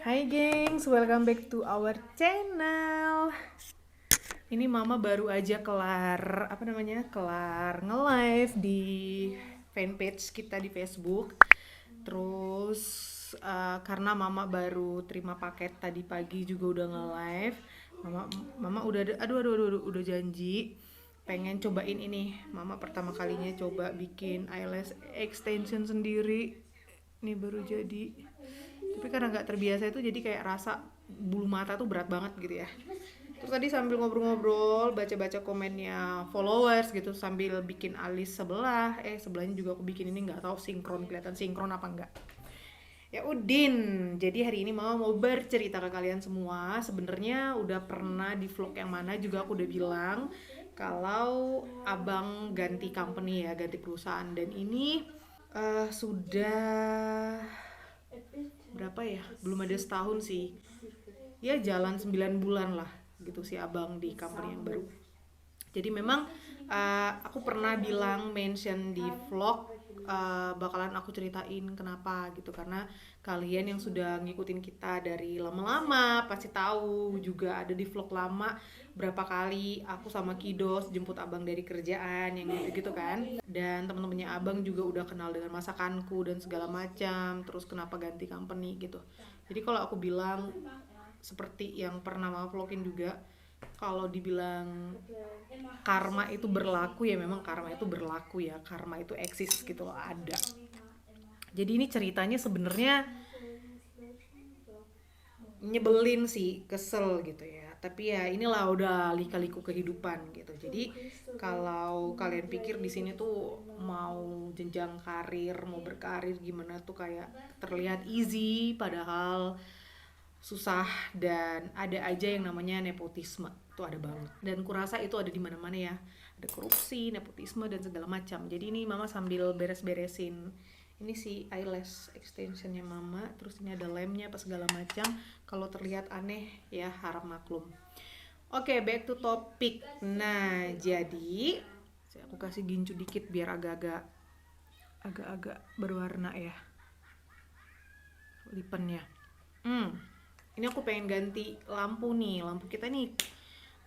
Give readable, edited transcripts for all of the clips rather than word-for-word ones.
Hai gengs, welcome back to our channel. Ini mama baru aja kelar nge-live di fanpage kita di Facebook. Terus karena mama baru terima paket tadi pagi juga udah nge-live. Mama udah janji pengen cobain ini. Mama pertama kalinya coba bikin eyelash extension sendiri. Ini baru jadi. Tapi karena nggak terbiasa itu jadi kayak rasa bulu mata tuh berat banget gitu ya. Terus tadi sambil ngobrol-ngobrol baca-baca komennya followers gitu sambil bikin alis sebelahnya juga aku bikin ini, nggak tahu kelihatan sinkron apa enggak. Ya Udin, jadi hari ini mama mau bercerita ke kalian semua. Sebenarnya udah pernah di vlog yang mana juga aku udah bilang kalau abang ganti company ya, ganti perusahaan, dan ini sudah berapa ya, belum ada setahun sih ya, jalan 9 bulan lah gitu si abang di company yang baru. Jadi memang aku pernah mention di vlog, bakalan aku ceritain kenapa gitu, karena kalian yang sudah ngikutin kita dari lama-lama pasti tahu juga ada di vlog lama berapa kali aku sama Kidos jemput abang dari kerjaan yang gitu-gitu kan, dan teman-temannya abang juga udah kenal dengan masakanku dan segala macam, terus kenapa ganti company gitu. Jadi kalau aku bilang seperti yang pernah mama vlogin juga, kalau dibilang karma itu berlaku ya memang karma itu berlaku ya, karma itu eksis gitu loh, ada. Jadi ini ceritanya sebenarnya nyebelin sih, kesel gitu ya, tapi ya inilah udah lika-liku kehidupan gitu. Jadi kalau kalian pikir di sini tuh mau jenjang karir, mau berkarir gimana tuh kayak terlihat easy, padahal susah, dan ada aja yang namanya nepotisme. Itu ada banget, dan kurasa itu ada di mana-mana ya, ada korupsi, nepotisme dan segala macam. Jadi ini mama sambil beres-beresin ini sih eyelash extensionnya mama, terus ini ada lemnya apa segala macam. Kalau terlihat aneh ya harap maklum. Oke, back to topic. Nah, jadi aku kasih gincu dikit biar agak-agak berwarna ya lipennya. Ini aku pengen ganti lampu nih. Lampu kita nih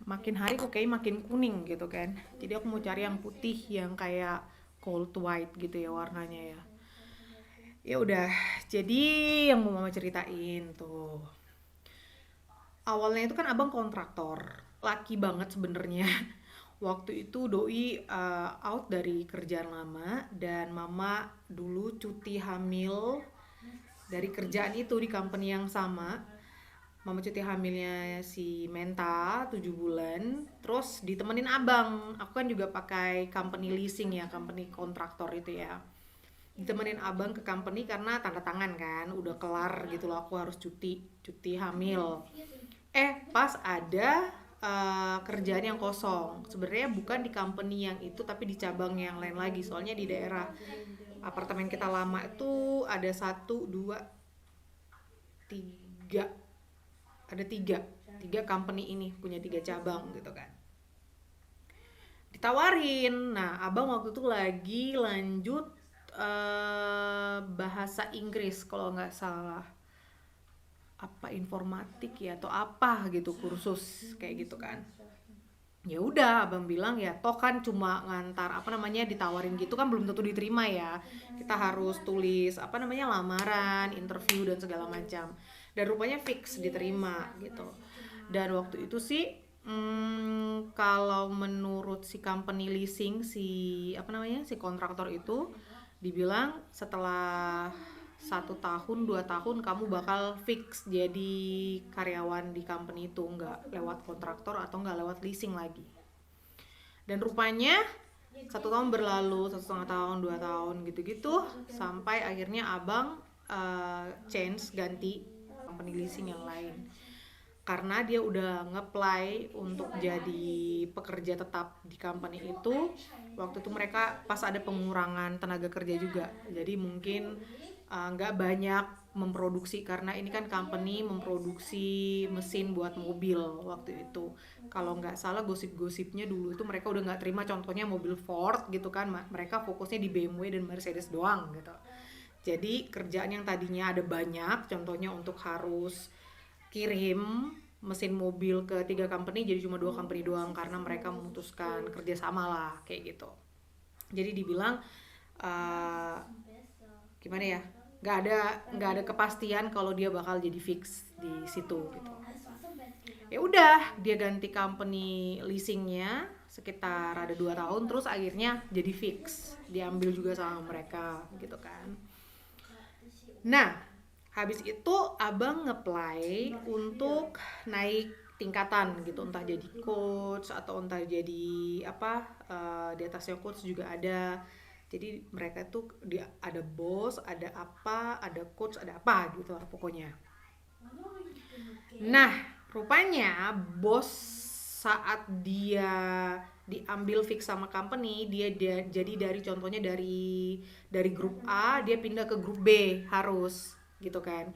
makin hari kok kayak makin kuning gitu kan. Jadi aku mau cari yang putih yang kayak cold white gitu ya warnanya ya. Ya udah, jadi yang mau mama ceritain tuh. Awalnya itu kan abang kontraktor, laki banget sebenarnya. Waktu itu doi out dari kerjaan lama, dan mama dulu cuti hamil dari kerjaan itu di company yang sama. Mama cuti hamilnya si Menta 7 bulan, terus ditemenin abang. Aku kan juga pakai company leasing ya, company kontraktor itu ya. Ditemenin abang ke company karena tanda tangan kan, udah kelar gitu loh, aku harus cuti hamil. Pas ada kerjaan yang kosong. Sebenarnya bukan di company yang itu tapi di cabang yang lain lagi. Soalnya di daerah apartemen kita lama itu ada 1, 2, 3, ada tiga company ini punya 3 cabang gitu kan. Ditawarin. Nah, abang waktu itu lagi lanjut bahasa Inggris kalau nggak salah, apa informatik ya atau apa gitu, kursus kayak gitu kan. Ya udah, abang bilang ya toh kan cuma ngantar ditawarin gitu kan belum tentu diterima ya, kita harus tulis lamaran, interview dan segala macam, dan rupanya fix diterima gitu. Dan waktu itu sih kalau menurut si company leasing, si kontraktor itu dibilang setelah 1 tahun 2 tahun kamu bakal fix jadi karyawan di company itu, nggak lewat kontraktor atau nggak lewat leasing lagi. Dan rupanya 1 tahun berlalu, 1,5 tahun, 2 tahun gitu-gitu, sampai akhirnya abang ganti company leasing yang lain, karena dia udah nge-apply untuk jadi pekerja tetap di company itu. Waktu itu mereka pas ada pengurangan tenaga kerja juga, jadi mungkin nggak banyak memproduksi, karena ini kan company memproduksi mesin buat mobil waktu itu. Kalau nggak salah gosip-gosipnya dulu itu mereka udah nggak terima contohnya mobil Ford gitu kan, mereka fokusnya di BMW dan Mercedes doang gitu. Jadi kerjaan yang tadinya ada banyak, contohnya untuk harus kirim mesin mobil ke 3 company jadi cuma 2 company doang karena mereka memutuskan kerjasama lah kayak gitu. Jadi dibilang uh, gimana ya, nggak ada kepastian kalau dia bakal jadi fix di situ gitu. Ya udah dia ganti company leasingnya sekitar ada 2 tahun, terus akhirnya jadi fix diambil juga sama mereka gitu kan. Nah, habis itu abang ngeplay untuk naik tingkatan gitu, entah jadi coach atau entah jadi apa, di atasnya coach juga ada. Jadi mereka tuh ada bos, ada apa, ada coach, ada apa gitu lah pokoknya. Nah, rupanya bos saat dia diambil fix sama company, jadi dari contohnya dari grup A dia pindah ke grup B harus gitu kan.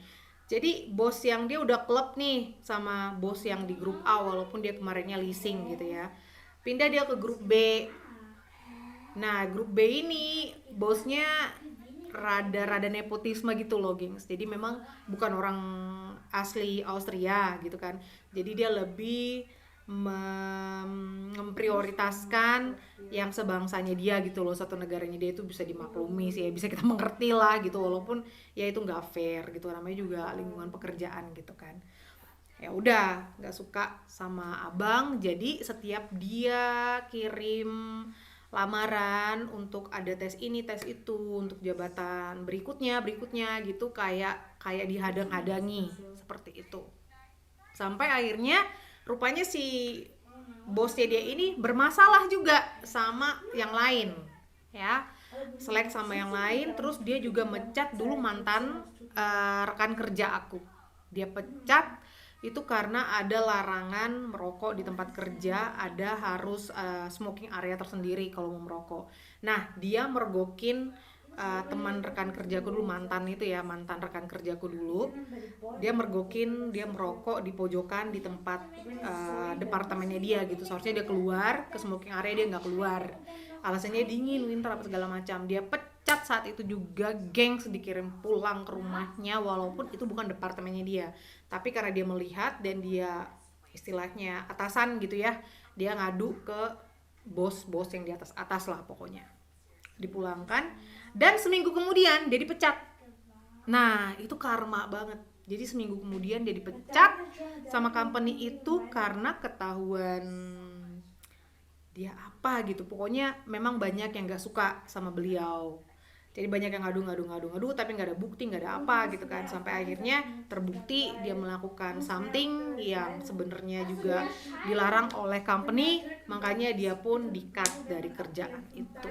Jadi bos yang dia udah klub nih sama bos yang di grup A walaupun dia kemarinnya leasing gitu ya. Pindah dia ke grup B. Nah, grup B ini bosnya rada-rada nepotisme gitu loh, gengs. Jadi memang bukan orang asli Austria gitu kan. Jadi dia lebih memprioritaskan yang sebangsanya dia gitu loh, satu negaranya dia itu bisa dimaklumi sih ya, bisa kita mengerti lah gitu, walaupun ya itu nggak fair gitu, namanya juga lingkungan pekerjaan gitu kan. Ya udah nggak suka sama abang, jadi setiap dia kirim lamaran untuk ada tes ini tes itu untuk jabatan berikutnya gitu, kayak dihadang-hadangi seperti itu, sampai akhirnya rupanya si bosnya dia ini bermasalah juga sama yang lain ya, selek sama yang lain, terus dia juga mecat dulu mantan rekan kerja aku, dia pecat itu karena ada larangan merokok di tempat kerja, ada harus smoking area tersendiri kalau mau merokok. Nah, dia mergokin teman rekan kerjaku dulu, mantan rekan kerjaku dulu, dia mergokin, dia merokok di pojokan di tempat departemennya dia gitu. Seharusnya dia keluar ke smoking area, dia nggak keluar, alasannya dingin, winter apa segala macam. Dia pecat saat itu juga, gengs, dikirim pulang ke rumahnya walaupun itu bukan departemennya dia, tapi karena dia melihat dan dia istilahnya atasan gitu ya, dia ngadu ke bos-bos yang di atas lah pokoknya, dipulangkan dan seminggu kemudian dia dipecat. Nah, itu karma banget. Jadi seminggu kemudian dia dipecat sama company itu karena ketahuan dia apa gitu. Pokoknya memang banyak yang gak suka sama beliau. Jadi banyak yang ngadu tapi nggak ada bukti, nggak ada apa gitu kan. Sampai akhirnya terbukti dia melakukan something yang sebenarnya juga dilarang oleh company, makanya dia pun di-cut dari kerjaan itu.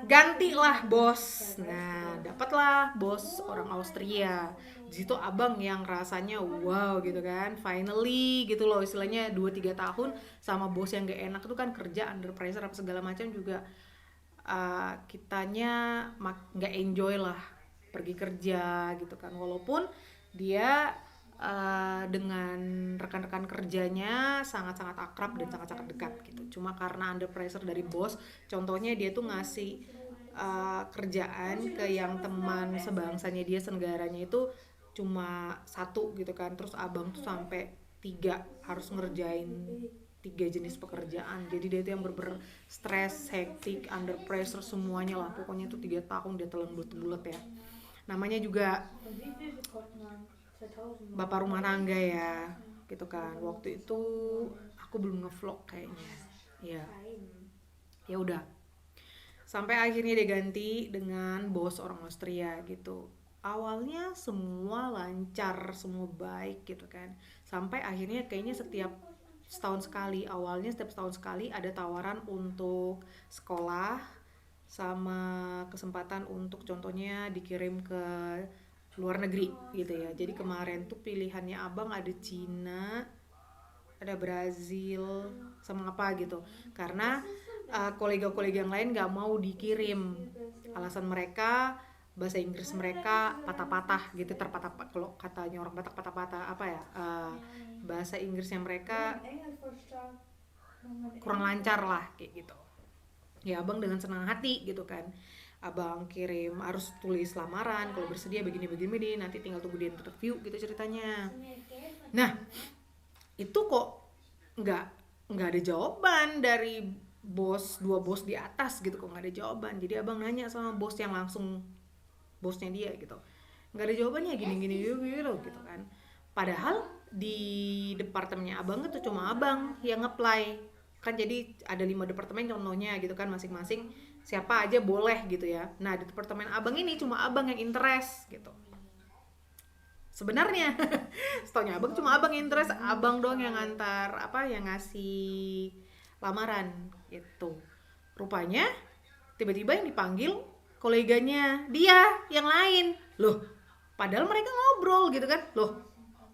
Gantilah bos. Nah, dapatlah bos orang Austria. Di situ abang yang rasanya wow gitu kan, finally gitu loh, istilahnya 2-3 tahun sama bos yang gak enak itu kan, kerja under pressure apa segala macam juga, kitanya nggak enjoy lah pergi kerja gitu kan, walaupun dia dengan rekan-rekan kerjanya sangat-sangat akrab dan sangat-sangat dekat gitu, cuma karena under pressure dari bos. Contohnya dia tuh ngasih kerjaan ke yang teman sebangsanya dia, senegaranya itu cuma 1 gitu kan, terus abang tuh sampai 3 harus ngerjain 3 jenis pekerjaan. Jadi dia tuh yang stres, hektik, under pressure semuanya lah pokoknya. Itu 3 tahun dia telan bulat-bulat ya, namanya juga bapak rumah tangga ya gitu kan. Waktu itu aku belum ngevlog kayaknya ya. Ya udah, sampai akhirnya dia ganti dengan bos orang Austria gitu. Awalnya semua lancar, semua baik gitu kan, sampai akhirnya kayaknya setiap setahun sekali ada tawaran untuk sekolah sama kesempatan untuk contohnya dikirim ke luar negeri gitu ya. Jadi kemarin tuh pilihannya abang ada Cina, ada Brazil, sama apa gitu, karena kolega-kolega yang lain gak mau dikirim. Alasan mereka bahasa Inggris mereka patah-patah gitu, terpatah, kalau katanya orang Batak patah-patah apa ya, bahasa Inggrisnya mereka kurang lancar lah kayak gitu. Ya abang dengan senang hati gitu kan, abang kirim harus tulis lamaran kalau bersedia begini begini begini, nanti tinggal tunggu di interview gitu ceritanya. Nah itu kok nggak nggak ada jawaban dari dua bos di atas gitu, kok nggak ada jawaban. Jadi abang nanya sama bos yang langsung, bosnya dia gitu, nggak ada jawabannya, gini gini gitu gitu kan. Padahal di departemennya abang itu cuma abang yang apply kan, jadi ada 5 departemen contohnya gitu kan, masing-masing siapa aja boleh gitu ya. Nah di departemen abang ini cuma abang yang interest gitu sebenarnya. Setaunya abang cuma abang yang interest, abang doang yang ngantar apa, yang ngasih lamaran gitu. Rupanya tiba-tiba yang dipanggil koleganya dia yang lain loh, padahal mereka ngobrol gitu kan. Loh,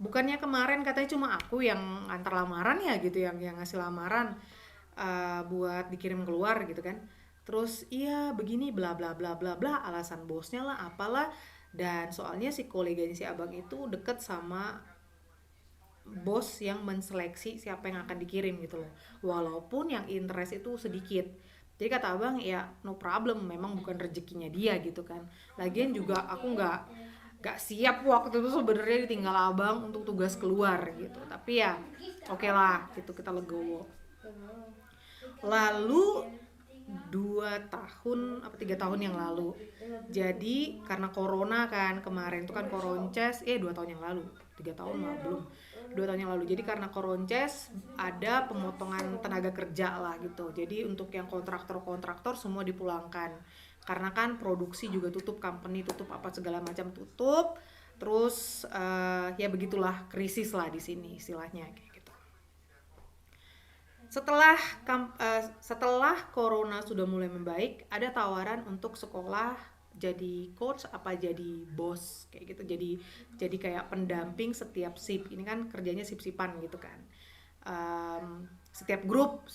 bukannya kemarin katanya cuma aku yang antar lamaran ya gitu, yang ngasih lamaran buat dikirim keluar gitu kan. Terus iya begini bla bla bla bla bla, alasan bosnya lah apalah. Dan soalnya si koleganya si abang itu deket sama bos yang menseleksi siapa yang akan dikirim gitu loh, walaupun yang interest itu sedikit. Jadi kata abang ya no problem, memang bukan rezekinya dia gitu kan. Lagian juga aku nggak siap waktu itu sebenarnya ditinggal abang untuk tugas keluar gitu, tapi ya oke lah gitu, kita legowo. Lalu 2 tahun apa 3 tahun yang lalu, jadi karena corona kan, kemarin itu kan koronces, 2 tahun yang lalu, 3 tahun lah belum, 2 tahun yang lalu. Jadi karena koronces ada pemotongan tenaga kerja lah gitu, jadi untuk yang kontraktor semua dipulangkan karena kan produksi juga tutup, company tutup, apa segala macam tutup. Terus ya begitulah, krisis lah di sini istilahnya kayak gitu. Setelah corona sudah mulai membaik, ada tawaran untuk sekolah jadi coach apa jadi bos kayak gitu. Jadi kayak pendamping setiap sip. Ini kan kerjanya sip-sipan gitu kan. Setiap grup,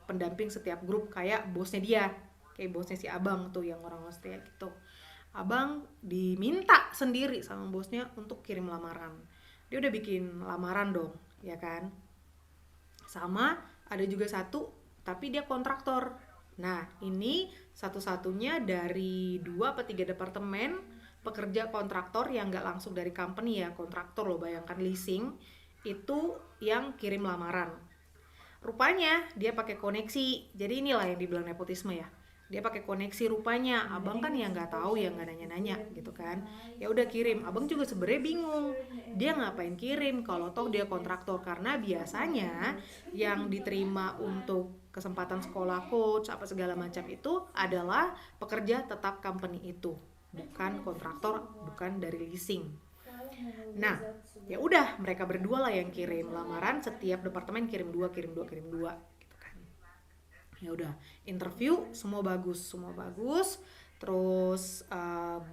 pendamping setiap grup kayak bosnya dia, kayak bosnya si abang tuh yang orang Austria gitu. Abang diminta sendiri sama bosnya untuk kirim lamaran. Dia udah bikin lamaran dong, ya kan? Sama ada juga satu tapi dia kontraktor. Nah ini satu-satunya dari 2 atau 3 departemen pekerja kontraktor yang nggak langsung dari company ya, kontraktor loh, bayangkan leasing itu yang kirim lamaran. Rupanya dia pakai koneksi, jadi inilah yang dibilang nepotisme ya. Dia pakai koneksi rupanya, abang kan ya nggak tahu ya, nggak nanya-nanya gitu kan. Ya udah kirim, abang juga sebenarnya bingung dia ngapain kirim kalau toh dia kontraktor, karena biasanya yang diterima untuk kesempatan sekolah coach apa segala macam itu adalah pekerja tetap company itu, bukan kontraktor, bukan dari leasing. Nah ya udah, mereka berdua lah yang kirim lamaran, setiap departemen kirim dua gitu kan. Ya udah, interview semua bagus. Terus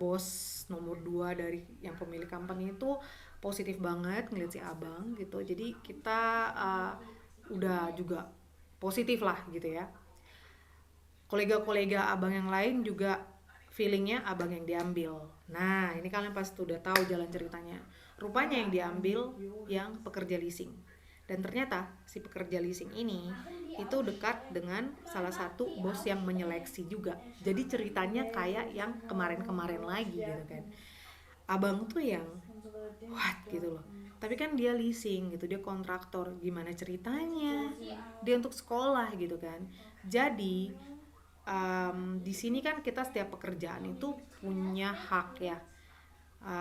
bos nomor 2 dari yang pemilik company itu positif banget ngeliat si abang gitu. Jadi kita udah juga positif lah gitu ya. Kolega-kolega abang yang lain juga feelingnya abang yang diambil. Nah ini kalian pasti udah tahu jalan ceritanya. Rupanya yang diambil yang pekerja leasing. Dan ternyata si pekerja leasing ini itu dekat dengan salah satu bos yang menyeleksi juga. Jadi ceritanya kayak yang kemarin-kemarin lagi gitu kan. Abang tuh yang what gitu loh. Tapi kan dia leasing gitu, dia kontraktor. Gimana ceritanya? Dia untuk sekolah gitu kan. Jadi di sini kan kita setiap pekerjaan itu punya hak ya.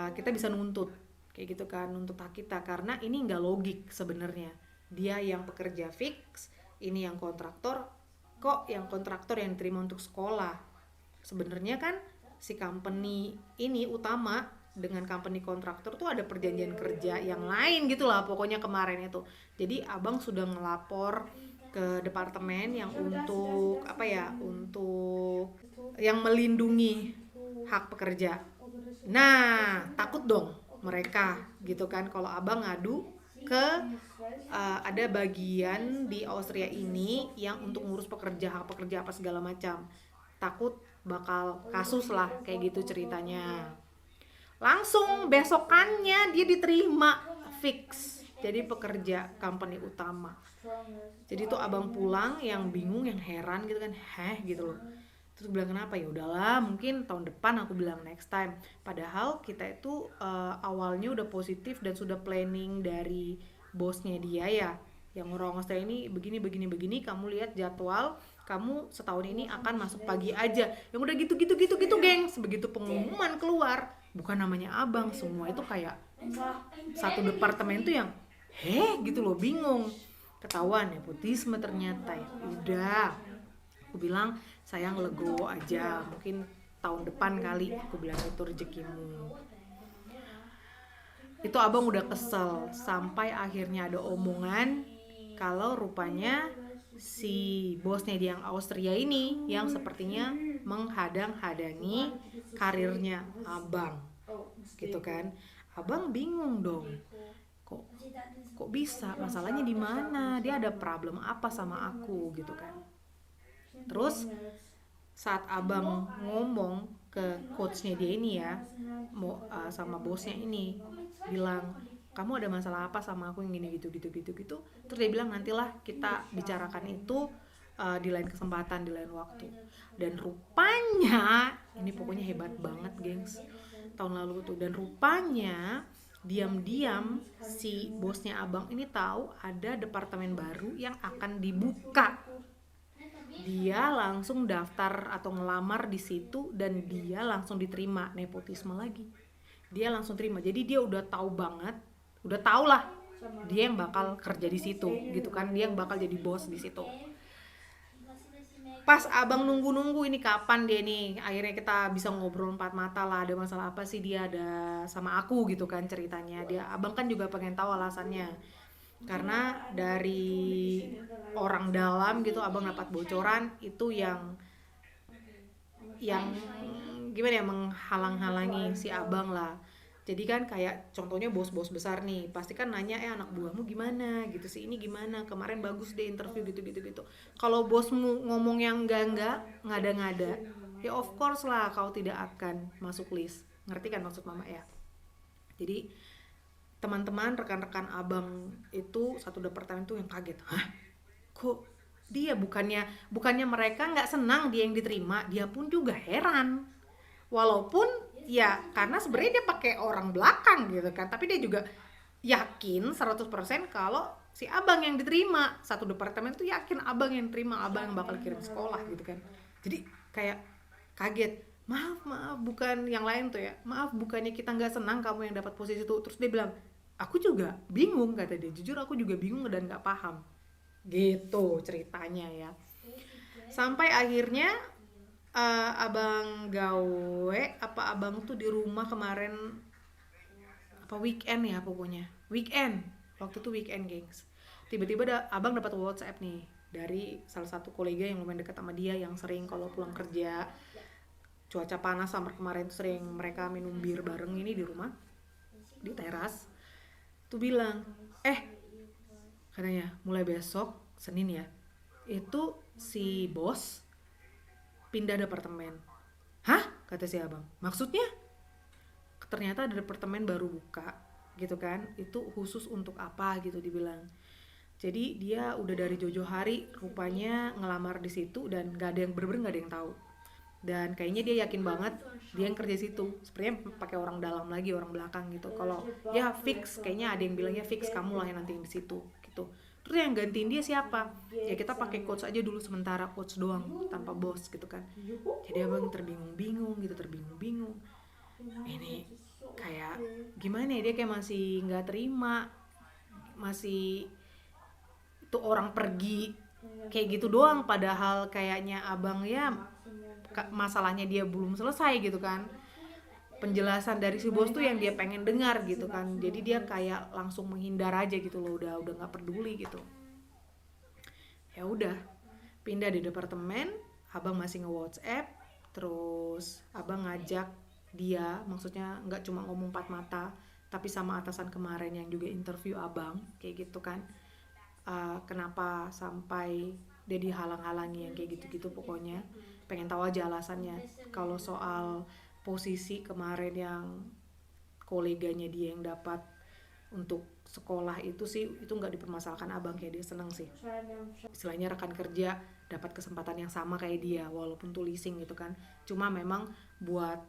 Kita bisa nuntut kayak gitu kan, nuntut hak kita, karena ini nggak logik sebenarnya. Dia yang pekerja fix, ini yang kontraktor, kok yang kontraktor yang diterima untuk sekolah. Sebenarnya kan si company ini utama dengan company kontraktor tuh ada perjanjian kerja yang lain gitu lah pokoknya kemarin itu. Jadi abang sudah ngelapor ke departemen yang untuk apa ya, untuk yang melindungi hak pekerja. Nah takut dong mereka gitu kan kalau abang ngadu ke ada bagian di Austria ini yang untuk ngurus hak pekerja apa segala macam. Takut bakal kasus lah kayak gitu ceritanya. Langsung besokannya dia diterima fix. jadi pekerja company utama. Jadi tuh abang pulang yang bingung, yang heran gitu kan, gitu loh. Terus gue bilang kenapa, ya udahlah mungkin tahun depan, aku bilang next time. Padahal kita itu awalnya udah positif dan sudah planning dari bosnya dia ya, yang orang Australia ini begini begini begini, kamu lihat jadwal kamu setahun ini akan masuk pagi aja, yang udah gitu gitu gitu gitu gengs. Begitu pengumuman keluar, bukan namanya abang, semua itu kayak satu departemen tuh yang gitu loh, bingung, ketahuan nepotisme ternyata ya. Udah, aku bilang sayang legowo aja, mungkin tahun depan kali, aku bilang itu rezekimu. Itu abang udah kesel sampai akhirnya ada omongan kalau rupanya si bosnya di yang Austria ini yang sepertinya menghadang-hadangi karirnya abang, gitu kan. Abang bingung dong, kok kok bisa, masalahnya di mana, dia ada problem apa sama aku gitu kan. Terus saat abang ngomong ke coachnya dia ini ya, sama bosnya ini, bilang kamu ada masalah apa sama aku yang gini gitu gitu gitu gitu, terus dia bilang nantilah kita bicarakan itu di lain kesempatan, di lain waktu. Dan rupanya ini pokoknya hebat banget gengs, tahun lalu tuh, dan rupanya diam-diam si bosnya abang ini tahu ada departemen baru yang akan dibuka. Dia langsung daftar atau ngelamar di situ dan dia langsung diterima, nepotisme lagi. Dia langsung terima. Jadi dia udah tahu banget, udah tau lah dia yang bakal kerja di situ gitu kan, dia yang bakal jadi bos di situ. Pas abang nunggu-nunggu ini kapan dia nih akhirnya kita bisa ngobrol empat mata lah, ada masalah apa sih dia ada sama aku gitu kan ceritanya. Dia abang kan juga pengen tahu alasannya, karena dari orang dalam gitu abang dapat bocoran itu yang gimana ya, menghalang-halangi si abang lah. Jadi kan kayak contohnya bos-bos besar nih pasti kan nanya anak buahmu gimana gitu sih, ini gimana, kemarin bagus deh interview gitu gitu gitu. Kalau bosmu ngomong yang enggak ngada-ngada, ya of course lah kau tidak akan masuk list. Ngerti kan maksud mama ya? Jadi teman-teman rekan-rekan abang itu satu departemen tuh yang kaget, kok dia, bukannya mereka nggak senang dia yang diterima, dia pun juga heran. Walaupun ya karena sebenarnya dia pakai orang belakang gitu kan, tapi dia juga yakin 100% kalau si abang yang diterima, satu departemen tuh yakin abang yang terima, abang yang bakal kirim sekolah gitu kan. Jadi kayak kaget, maaf bukan yang lain tuh ya, maaf bukannya kita nggak senang kamu yang dapat posisi itu. Terus dia bilang aku juga bingung, kata dia, jujur aku juga bingung dan nggak paham gitu ceritanya ya. Sampai akhirnya abang gawe apa abang tuh di rumah kemarin, apa weekend ya, pokoknya weekend, waktu itu weekend gengs, tiba-tiba abang dapat WhatsApp nih dari salah satu kolega yang lumayan dekat sama dia, yang sering kalau pulang kerja cuaca panas summer kemarin tuh sering mereka minum bir bareng ini di rumah di teras, tuh bilang katanya mulai besok Senin ya, itu si bos pindah departemen. Kata si abang, maksudnya? Ternyata ada departemen baru buka gitu kan, itu khusus untuk apa gitu dibilang. Jadi dia udah dari jauh-jauh hari rupanya ngelamar di situ dan gak ada yang bener-bener gak ada yang tahu. Dan kayaknya dia yakin banget dia yang kerja situ. Sepertinya pakai orang dalam lagi, orang belakang gitu. Kalau ya fix, kayaknya ada yang bilangnya fix kamu lah yang nanti di situ gitu. Terus yang gantiin dia siapa? Ya kita pakai coach aja dulu sementara, coach doang tanpa bos gitu kan. Jadi abang terbingung-bingung gitu, terbingung-bingung. Ini kayak gimana ya, dia kayak masih nggak terima, masih itu orang pergi kayak gitu doang, padahal kayaknya abang ya masalahnya dia belum selesai gitu kan, penjelasan dari si bos tuh yang dia pengen dengar gitu kan. Jadi dia kayak langsung menghindar aja gitu loh, udah nggak peduli gitu. Ya udah pindah di departemen, abang masih nge-WhatsApp, terus abang ngajak dia, maksudnya nggak cuma ngomong empat mata tapi sama atasan kemarin yang juga interview abang kayak gitu kan. Kenapa sampai dia dihalang-halangi yang kayak gitu-gitu, pokoknya pengen tahu aja alasannya. Kalau soal posisi kemarin yang koleganya dia yang dapat untuk sekolah itu sih itu nggak dipermasalahkan abang, kayak dia seneng sih. Istilahnya rekan kerja dapat kesempatan yang sama kayak dia walaupun tuh leasing gitu kan. Cuma memang buat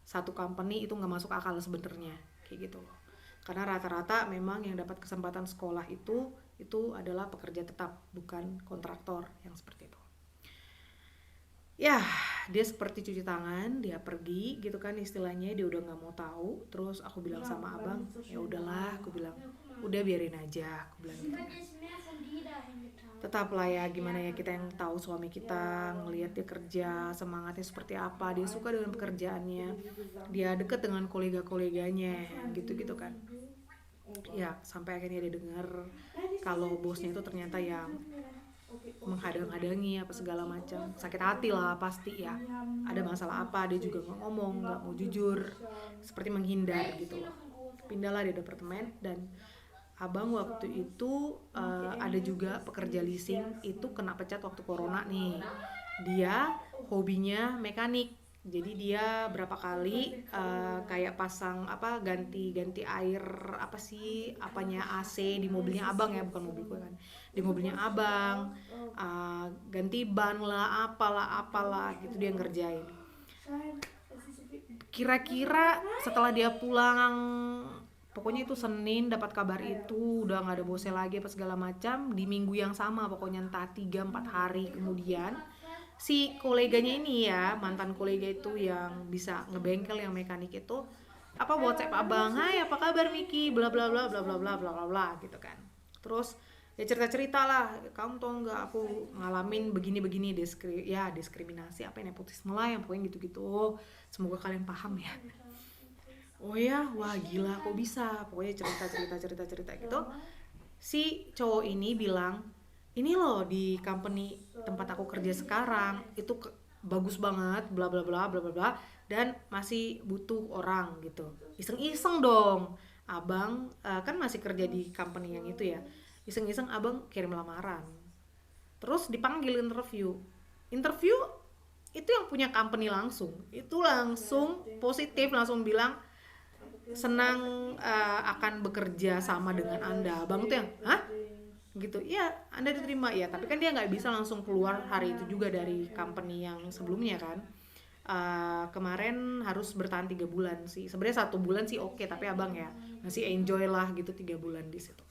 satu company itu nggak masuk akal sebenarnya kayak gitu loh. Karena rata-rata memang yang dapat kesempatan sekolah itu adalah pekerja tetap, bukan kontraktor yang seperti itu. Ya, dia seperti cuci tangan, dia pergi gitu kan istilahnya, dia udah nggak mau tahu. Terus aku bilang sama abang, ya udahlah, aku bilang udah biarin aja, aku bilang gitu. Tetaplah ya, gimana ya, kita yang tahu suami kita, ngelihat dia kerja, semangatnya seperti apa, dia suka dengan pekerjaannya, dia deket dengan kolega-koleganya, gitu-gitu kan. Ya, sampai akhirnya dia dengar kalau bosnya itu ternyata yang menghadang-hadangi apa segala macam. Sakit hati lah pasti ya. Ada masalah apa, dia juga nggak ngomong, nggak mau jujur, seperti menghindar gitu loh. Pindahlah di departemen. Dan abang waktu itu ada juga pekerja leasing itu kena pecat waktu corona nih. Dia hobinya mekanik, jadi dia berapa kali kayak pasang ganti air apa sih apanya AC di mobilnya abang ya, bukan mobilku kan, di mobilnya abang, ganti ban lah apalah gitu dia ngerjain. Kira-kira setelah dia pulang, pokoknya itu Senin dapat kabar itu udah nggak ada bosnya lagi apa segala macam, di minggu yang sama pokoknya entah 3-4 hari kemudian si koleganya ini ya, mantan kolega itu yang bisa ngebengkel yang mekanik itu WhatsApp abang, hai apa kabar Miki, bla bla bla bla bla bla bla bla bla gitu kan. Terus ya cerita lah, kamu tau nggak aku ngalamin begini diskriminasi apa nepotisme lah yang pokoknya gitu-gitu, semoga kalian paham ya. Oh ya, wah gila kok bisa, pokoknya cerita gitu. Si cowok ini bilang, ini loh di company tempat aku kerja sekarang itu bagus banget bla bla bla bla bla bla, dan masih butuh orang gitu. Iseng-iseng dong abang, kan masih kerja di company yang itu ya, iseng-iseng abang kirim lamaran. Terus dipanggil interview itu yang punya company langsung positif, langsung bilang senang akan bekerja sama dengan Anda. Abang tuh yang hah gitu, ya Anda diterima ya, tapi kan dia nggak bisa langsung keluar hari itu juga dari company yang sebelumnya kan. Kemarin harus bertahan 3 bulan sih, sebenarnya 1 bulan sih oke, tapi abang ya masih enjoy lah gitu 3 bulan di situ.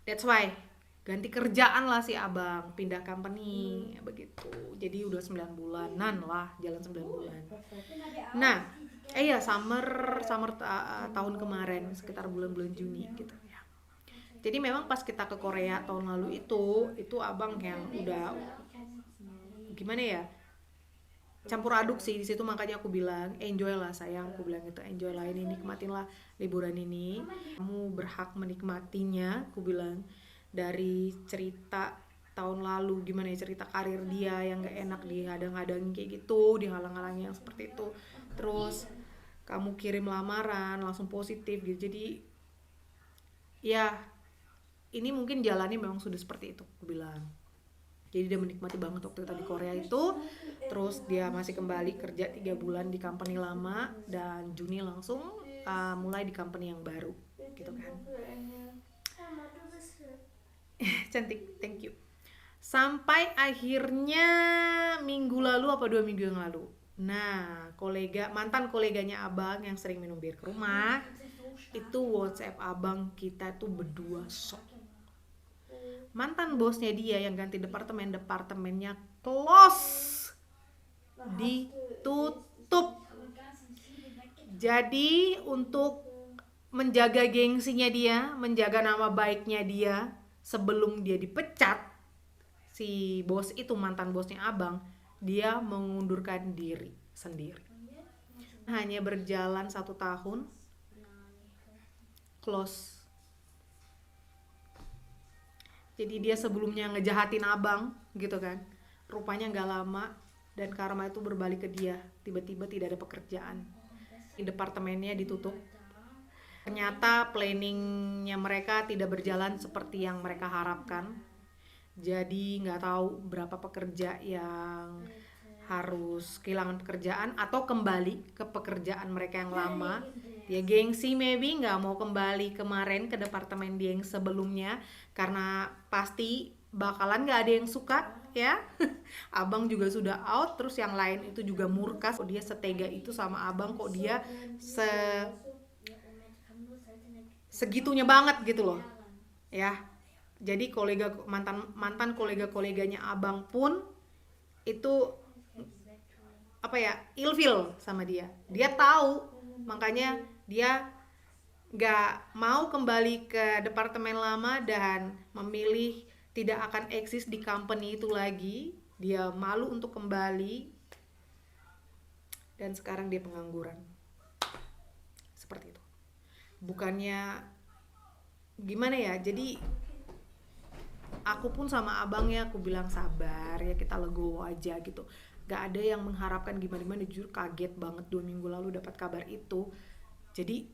That's why ganti kerjaan lah si abang, pindah company begitu. Jadi udah 9 bulanan lah, jalan 9 bulan. Nah summer tahun kemarin sekitar bulan-bulan Juni gitu ya. Jadi memang pas kita ke Korea tahun lalu itu abang yang udah gimana ya, campur aduk sih di situ. Makanya aku bilang enjoy lah sayang, aku bilang gitu, enjoy lah ini, nikmatin lah liburan ini, kamu berhak menikmatinya, aku bilang. Dari cerita tahun lalu gimana ya, cerita karir dia yang gak enak dihadang-hadang kayak gitu, dihalang-halangi yang seperti itu, terus kamu kirim lamaran langsung positif gitu. Jadi ya ini mungkin jalannya memang sudah seperti itu, aku bilang. Jadi dia menikmati banget waktu tadi Korea itu. Terus dia masih kembali kerja 3 bulan di company lama, dan Juni langsung mulai di company yang baru gitu kan. Cantik, thank you. Sampai akhirnya minggu lalu apa 2 minggu yang lalu, nah mantan koleganya abang yang sering minum bir ke rumah itu WhatsApp abang, kita tuh berdua shock. Mantan bosnya dia yang ganti departemennya close, ditutup. Jadi untuk menjaga gengsinya dia, menjaga nama baiknya dia, sebelum dia dipecat, si bos itu mantan bosnya abang, dia mengundurkan diri sendiri. Hanya berjalan 1 tahun close. Jadi dia sebelumnya ngejahatin abang gitu kan, rupanya gak lama dan karma itu berbalik ke dia, tiba-tiba tidak ada pekerjaan, di departemennya ditutup. Ternyata planningnya mereka tidak berjalan seperti yang mereka harapkan. Jadi nggak tahu berapa pekerja yang harus kehilangan pekerjaan atau kembali ke pekerjaan mereka yang lama. Dia gengsi maybe nggak mau kembali kemarin ke departemen dia yang sebelumnya karena pasti bakalan nggak ada yang suka ya. Abang juga sudah out, terus yang lain itu juga murka kok dia setega itu sama abang, kok dia se segitunya banget gitu loh ya. Jadi kolega mantan mantan kolega-koleganya abang pun itu apa ya, ilfil sama dia. Dia tahu, makanya dia nggak mau kembali ke departemen lama dan memilih tidak akan eksis di company itu lagi. Dia malu untuk kembali dan sekarang dia pengangguran. Seperti itu. Bukannya gimana ya, jadi aku pun sama abangnya aku bilang sabar ya, kita legowo aja gitu. Gak ada yang mengharapkan gimana-gimana, jujur kaget banget 2 minggu lalu dapat kabar itu. Jadi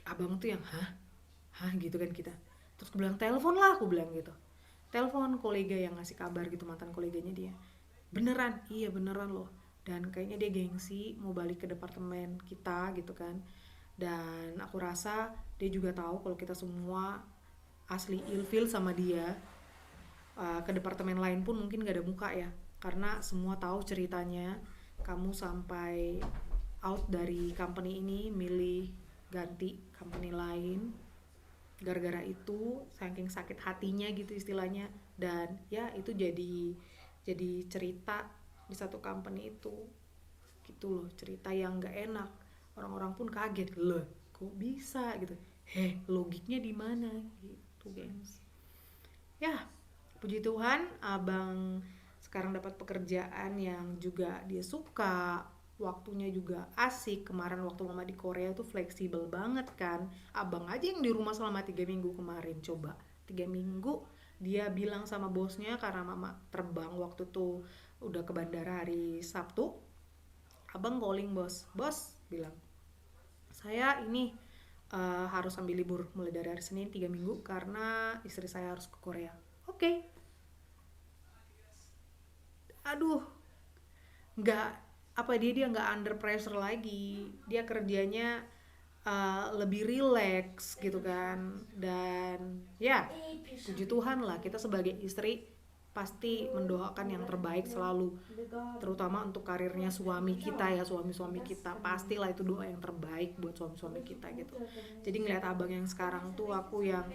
abang tuh yang hah gitu kan kita. Terus aku bilang telepon lah, aku bilang gitu. Telepon kolega yang ngasih kabar gitu, mantan koleganya dia. Beneran, iya beneran loh. Dan kayaknya dia gengsi mau balik ke departemen kita gitu kan. Dan aku rasa dia juga tahu kalau kita semua asli ilfil sama dia. Ke departemen lain pun mungkin gak ada muka ya, karena semua tahu ceritanya kamu sampai out dari company ini, milih ganti company lain gara-gara itu, saking sakit hatinya gitu istilahnya. Dan ya itu jadi cerita di satu company itu gitu loh, cerita yang gak enak. Orang-orang pun kaget, loh kok bisa gitu, logiknya di mana gitu gengs. Ya puji Tuhan abang sekarang dapat pekerjaan yang juga dia suka, waktunya juga asik. Kemarin waktu mama di Korea tuh fleksibel banget kan, abang aja yang di rumah selama 3 minggu kemarin. Coba 3 minggu dia bilang sama bosnya, karena mama terbang waktu tuh udah ke bandara hari Sabtu, abang calling bos bilang saya ini harus ambil libur mulai dari hari Senin 3 minggu karena istri saya harus ke Korea. Oke. Aduh, nggak apa, dia nggak under pressure lagi. Dia kerjanya lebih relax gitu kan. Dan ya puji Tuhan lah, kita sebagai istri pasti mendoakan yang terbaik selalu, terutama untuk karirnya suami kita ya, suami-suami kita pastilah itu doa yang terbaik buat suami-suami kita gitu. Jadi ngeliat abang yang sekarang tuh aku yang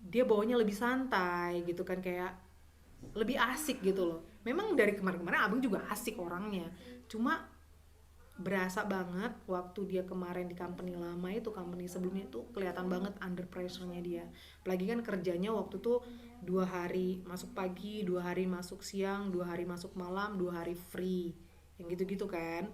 dia bawanya lebih santai gitu kan, kayak lebih asik gitu loh. Memang dari kemarin-kemarin abang juga asik orangnya, cuma berasa banget waktu dia kemarin di company lama itu, company sebelumnya itu kelihatan banget under pressure-nya dia. Apalagi kan kerjanya waktu tuh 2 hari masuk pagi, 2 hari masuk siang, 2 hari masuk malam, 2 hari free, yang gitu-gitu kan.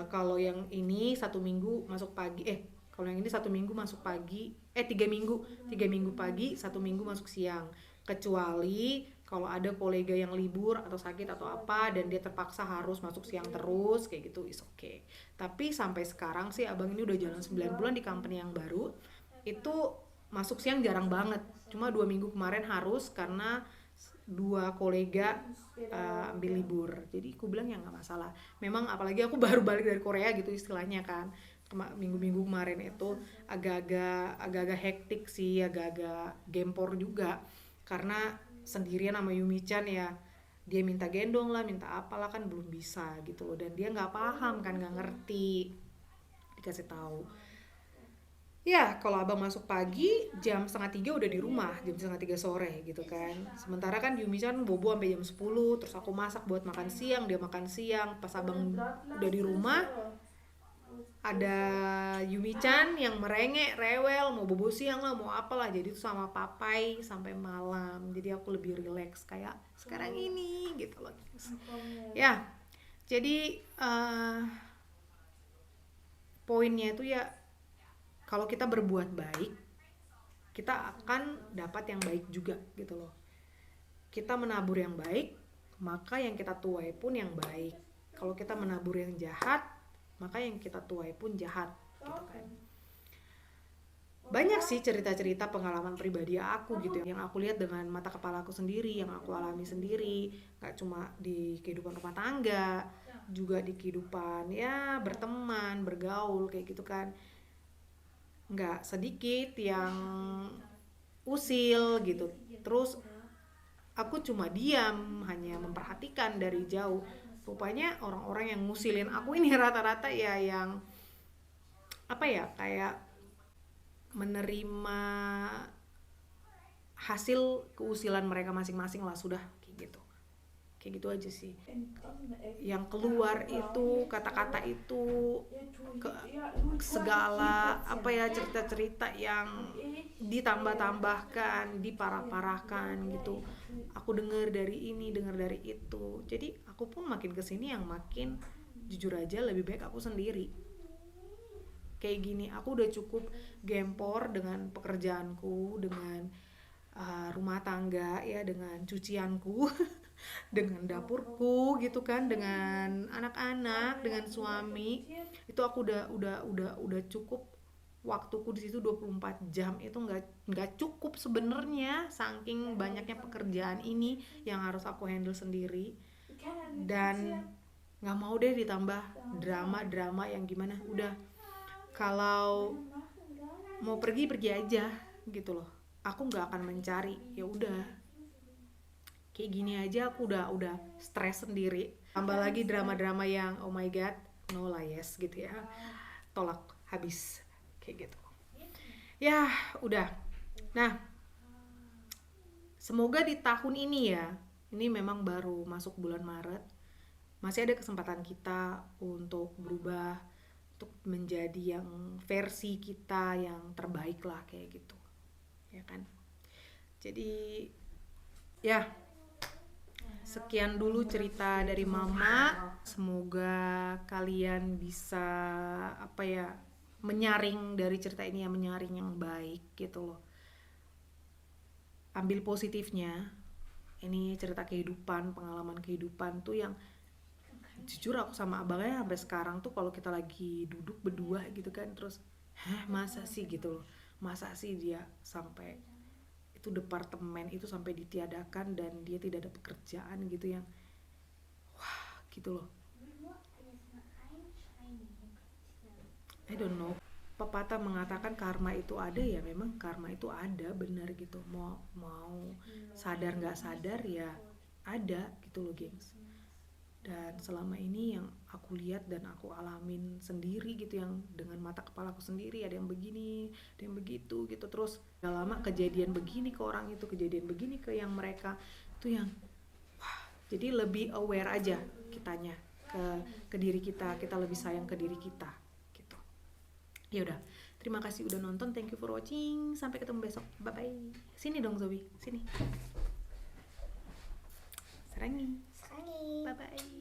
Kalau yang ini 1 minggu masuk pagi, kalau yang ini 1 minggu masuk pagi, 3 minggu pagi, 1 minggu masuk siang. Kecuali kalau ada kolega yang libur atau sakit atau apa dan dia terpaksa harus masuk siang terus kayak gitu, is okay. Tapi sampai sekarang sih abang ini udah jalan 9 bulan di company yang baru, itu masuk siang jarang banget. Cuma 2 minggu kemarin harus karena 2 kolega ambil libur. Jadi aku bilang ya nggak masalah. Memang apalagi aku baru balik dari Korea gitu istilahnya kan. Minggu-minggu kemarin itu agak-agak hektik sih, agak-agak gempor juga. Karena sendirian sama Yumi-chan ya, dia minta gendong lah, minta apalah kan belum bisa gitu loh. Dan dia nggak paham kan, nggak ngerti. Dikasih tahu. Ya, kalau abang masuk pagi, jam 2:30 udah di rumah, jam 2:30 sore gitu kan. Sementara kan Yumi-chan bobo sampai jam 10, terus aku masak buat makan siang, dia makan siang. Pas abang udah di rumah, ada Yumi-chan yang merengek, rewel, mau bobo siang lah, mau apalah. Jadi tuh sama papai sampai malam. Jadi aku lebih relax kayak sekarang ini gitu loh. Ya, jadi poinnya itu ya, kalau kita berbuat baik, kita akan dapat yang baik juga gitu loh. Kita menabur yang baik, maka yang kita tuai pun yang baik. Kalau kita menabur yang jahat, maka yang kita tuai pun jahat gitu kan. banyak sih cerita-cerita pengalaman pribadi aku gitu yang aku lihat dengan mata kepala aku sendiri, yang aku alami sendiri, nggak cuma di kehidupan rumah tangga, juga di kehidupan ya berteman, bergaul kayak gitu kan. Nggak sedikit yang usil gitu. Terus aku cuma diam, hanya memperhatikan dari jauh. Rupanya orang-orang yang ngusilin aku ini rata-rata ya yang apa ya, kayak menerima hasil keusilan mereka masing-masing lah, sudah kayak gitu aja sih. Yang keluar itu kata-kata itu, ke segala apa ya, cerita-cerita yang ditambah-tambahkan, diparah-parahkan gitu, aku dengar dari ini, dengar dari itu. Jadi aku pun makin kesini yang makin jujur aja lebih baik aku sendiri. Kayak gini aku udah cukup gempor dengan pekerjaanku, dengan rumah tangga ya, dengan cucianku dengan dapurku gitu kan, dengan anak-anak, dengan suami. Itu aku udah cukup. Waktuku di situ 24 jam itu nggak cukup sebenarnya, saking banyaknya pekerjaan ini yang harus aku handle sendiri. Dan nggak mau deh ditambah drama-drama yang gimana. Udah, kalau mau pergi pergi aja gitu loh, aku nggak akan mencari. Ya udah, kayak gini aja aku udah stres sendiri, tambah lagi drama-drama yang oh my god, no lah, yes gitu ya, tolak habis kayak gitu ya. Udah, nah semoga di tahun ini ya, ini memang baru masuk bulan Maret, masih ada kesempatan kita untuk berubah, untuk menjadi yang versi kita yang terbaik lah kayak gitu ya kan. Jadi ya, sekian dulu cerita dari mama. Semoga kalian bisa apa ya, menyaring dari cerita ini ya, menyaring yang baik gitu loh. Ambil positifnya. Ini cerita kehidupan, pengalaman kehidupan tuh yang jujur aku sama abangnya sampai sekarang tuh kalau kita lagi duduk berdua gitu kan, terus masa sih gitu loh, masa sih dia sampai itu departemen itu sampai ditiadakan dan dia tidak ada pekerjaan gitu, yang gitu loh. I don't know. Pepatah mengatakan karma itu ada, ya memang karma itu ada, benar gitu. Mau sadar nggak sadar ya ada gitu loh, gengs. Dan selama ini yang aku lihat dan aku alamin sendiri gitu, yang dengan mata kepala aku sendiri, ada yang begini, ada yang begitu gitu. Terus gak lama kejadian begini ke orang itu, kejadian begini ke yang mereka itu, yang jadi lebih aware aja kitanya ke diri kita lebih sayang ke diri kita gitu. Ya udah, terima kasih udah nonton, thank you for watching, sampai ketemu besok, bye bye. Sini dong Zoe, sini, sarangi, bye bye.